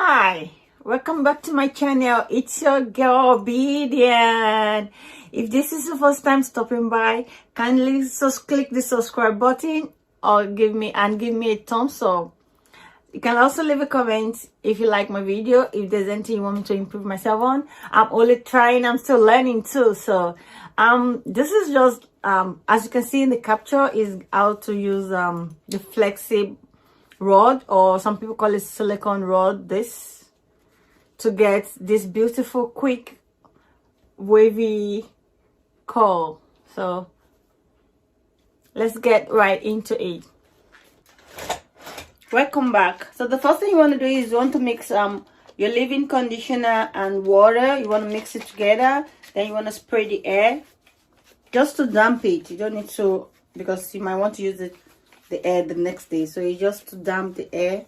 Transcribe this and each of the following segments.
Hi, welcome back to my channel. It's your girl Obedient. If this is the first time stopping by, kindly just click the subscribe button or give me a thumbs up. You can also leave a comment if you like my video, if there's anything you want me to improve myself on. I'm only trying, I'm still learning too. So this is just as you can see in the capture, is how to use the flexi rod, or some people call it silicone rod, this to get this beautiful quick wavy curl. So let's get right into it. Welcome back. So the first thing you want to do is you want to mix your leave-in conditioner and water. You want to mix it together, then you want to spray the air just to damp it. You don't need to, because you might want to use the air the next day, so you just to damp the air.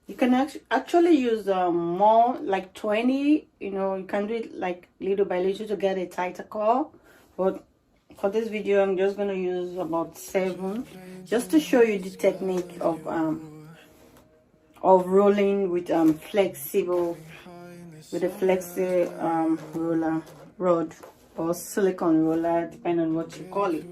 You can actually use more, like 20, you can do it like little by little to get a tighter curl, but for this video I'm just going to use about 7, just to show you the technique of rolling with flexible, with a flexi roller rod or silicone roller, depending on what you call it.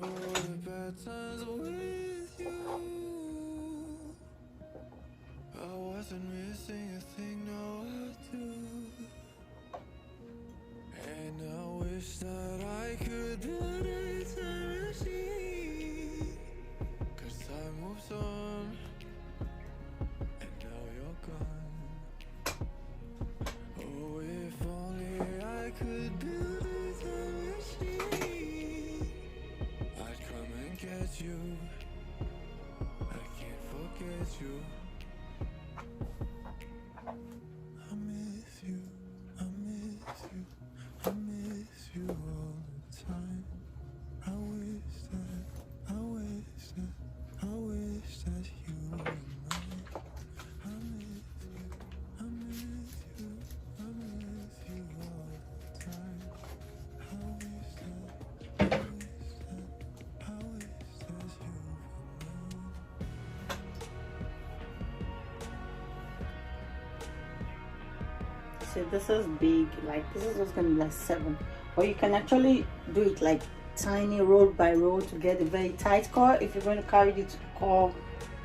So this is big, like this is just gonna be like 7, or you can actually do it like tiny roll by roll to get a very tight curl. If you're going to carry it curl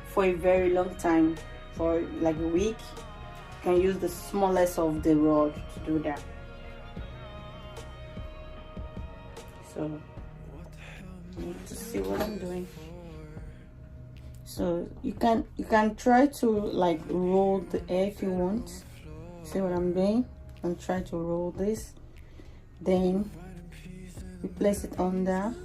for a very long time, for like a week, you can use the smallest of the rod to do that. So you need to see what I'm doing. So you can try to like roll the air if you want. See what I'm doing? I'm trying to roll this, then we place it under.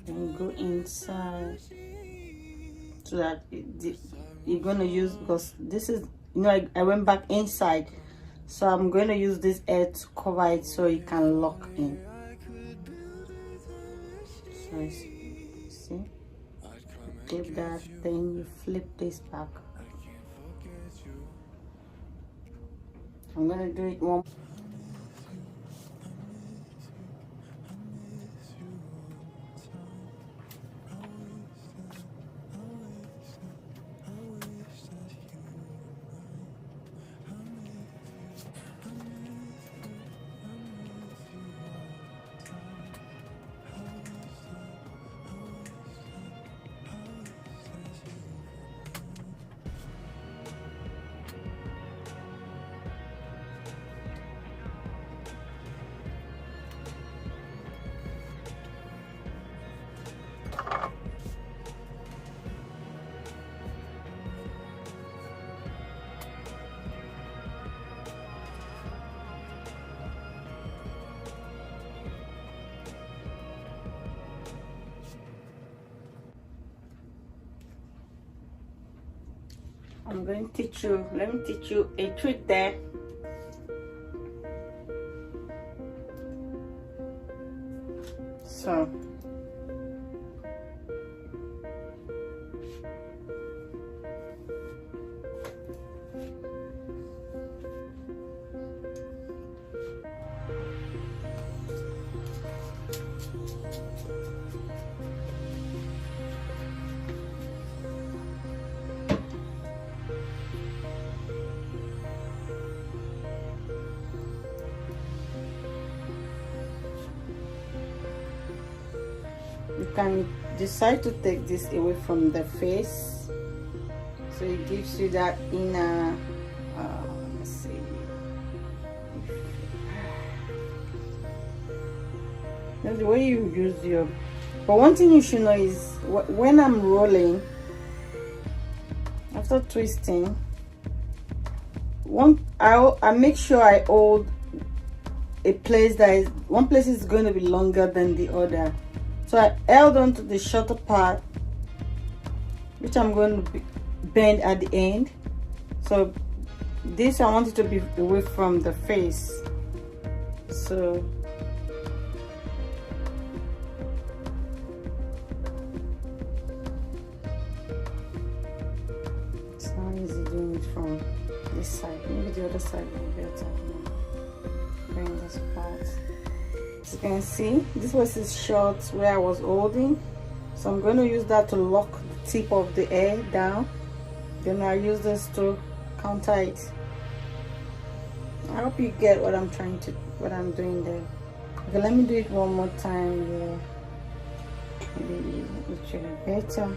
And go inside, so that you're gonna use, because this is, I went back inside, so I'm going to use this air to cover it so it can lock in. So see, clip that, then you flip this back. I'm going to do it one. I'm going to teach you, let me teach you a trick there. So you can decide to take this away from the face, so it gives you that inner let's see, that's the way you use your, but one thing you should know is when I'm rolling, after twisting, I make sure I hold a place that is, one place is going to be longer than the other. So I held on to the shorter part, which I'm going to bend at the end. So this, I want it to be away from the face. So it's not easy doing it from this side. Maybe the other side will be better. Bring this part. As you can see, this was his short where I was holding, so I'm going to use that to lock the tip of the hair down. Then I use this to counter it. I hope you get what I'm I'm doing there. Okay, let me do it one more time. Yeah, maybe it should be better.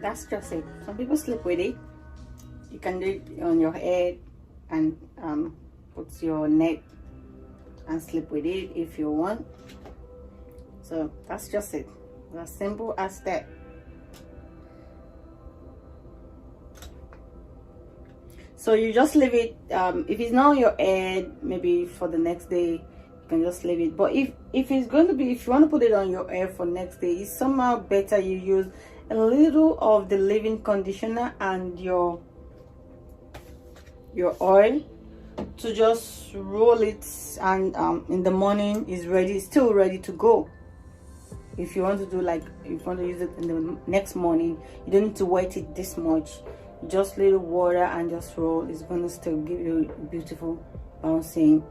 that's just it. Some people sleep with it. You can do it on your head and put your neck and sleep with it if you want. So that's just it. As simple as that. So you just leave it. If it's not on your head, maybe for the next day, you can just leave it. But if it's going to be, if you want to put it on your hair for next day, it's somehow better you use a little of the leave-in conditioner and your oil to just roll it, and in the morning is ready, still ready to go. If you want to do, like, if you want to use it in the next morning, you don't need to wet it this much. Just little water and just roll. It's going to still give you a beautiful bouncing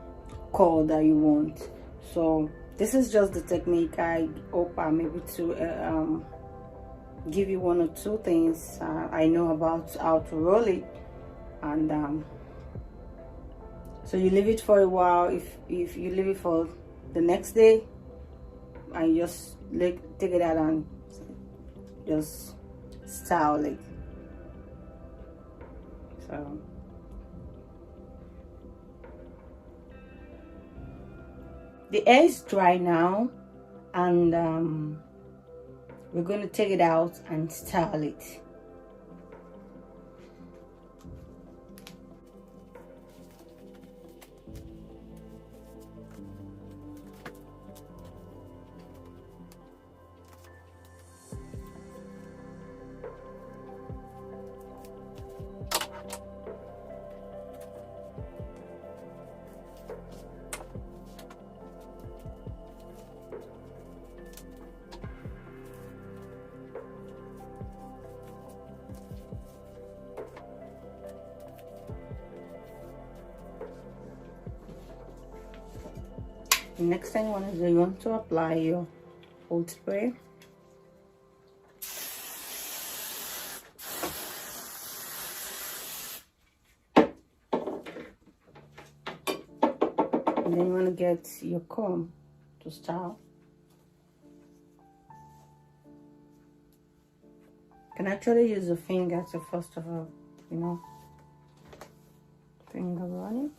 curl that you want. So this is just the technique. I hope I'm able to give you one or two things I know about how to roll it. And so you leave it for a while. If you leave it for the next day, and just take it out and just style it. So the hair is dry now, and we're going to take it out and style it. The next thing you want to apply your old spray. And then you want to get your comb to style. You can actually use a finger to, first of all, finger on it.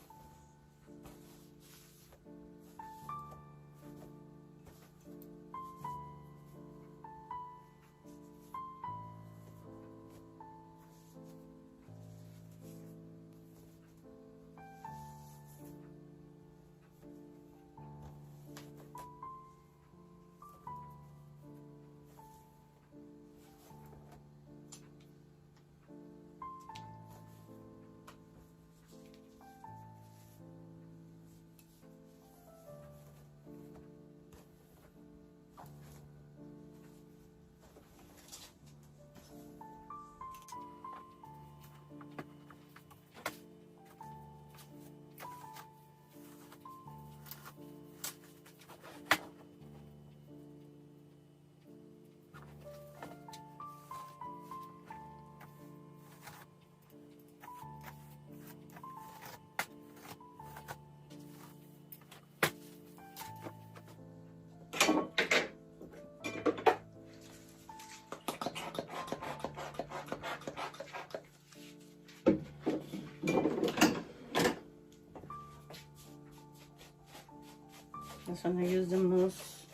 This one I use the most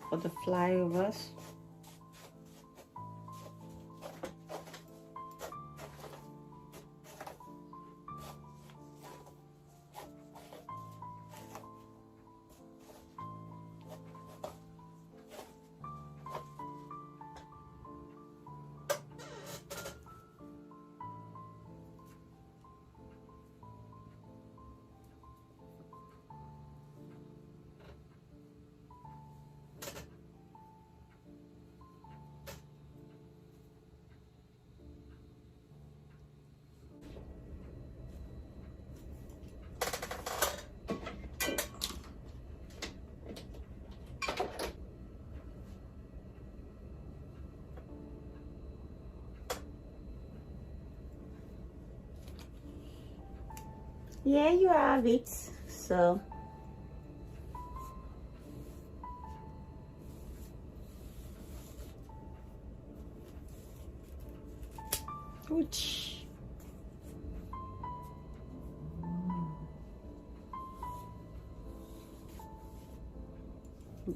for the flyovers. Yeah, you have it. So Ouch.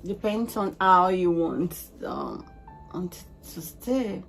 Depends on how you want to stay.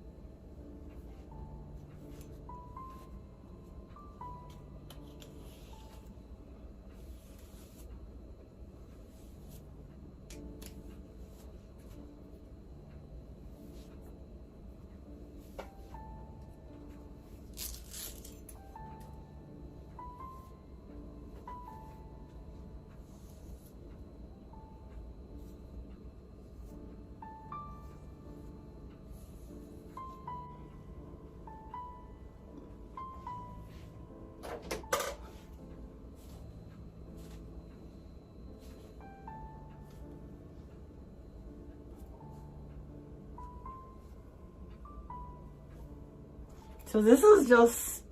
So this is just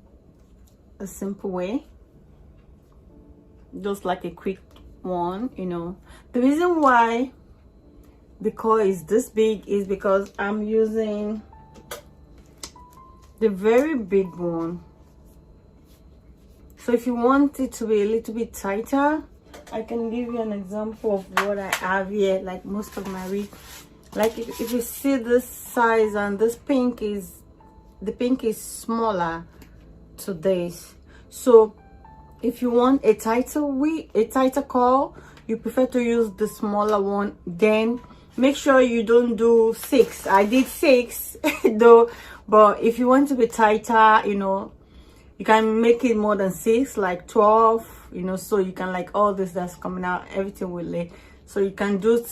a simple way, just like a quick one, you know. The reason why the coil is this big is because I'm using the very big one. So if you want it to be a little bit tighter, I can give you an example of what I have here. Like most of my wig, like if you see this size, and this pink is, the pink is smaller to this. So if you want a tighter wig, a tighter coil, you prefer to use the smaller one. Then make sure you don't do 6. I did 6 though, but if you want to be tighter, you know, you can make it more than 6, like 12, you know, so you can, like all this that's coming out, everything will lay. So you can do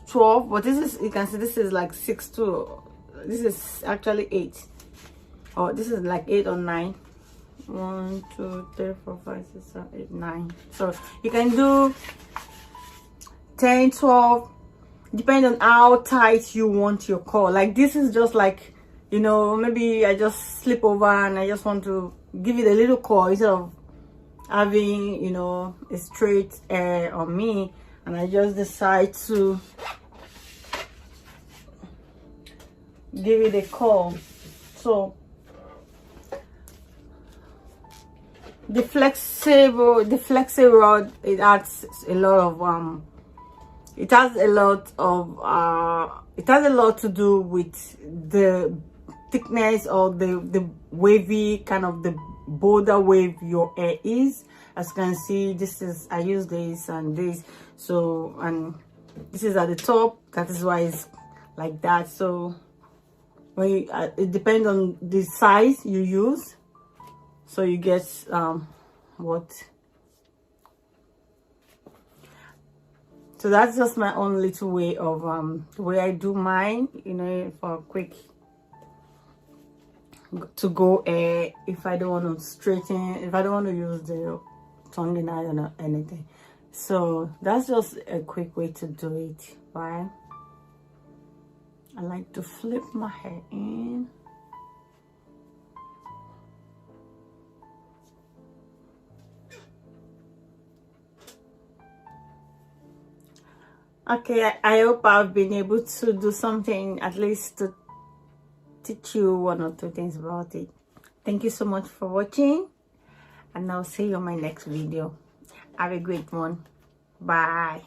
12, but this is, you can see this is like 6 too. This is actually 8. Oh, this is like 8 or 9. 1, 2, 3, 4, 5, 6, 7, 8, 9. So you can do 10, 12, depending on how tight you want your coil. Like this is just like, you know, maybe I just slip over and I just want to give it a little coil instead of having, you know, a straight hair on me, and I just decide to give it a coil. So the Flexi-Rod, it adds a lot of it has a lot to do with the thickness or the wavy kind of the border wave your hair is. As you can see, this is, I use this and this, so, and this is at the top, that is why it's like that. So when you, it depends on the size you use, so you get what. So that's just my own little way of the way I do mine, you know, for a quick to go hair. If I don't want to straighten, if I don't want to use the tongue iron or anything. So that's just a quick way to do it, right? I like to flip my hair in. Okay, I hope I've been able to do something, at least to teach you 1 or 2 things about it. Thank you so much for watching, and I'll see you on my next video. Have a great one. Bye.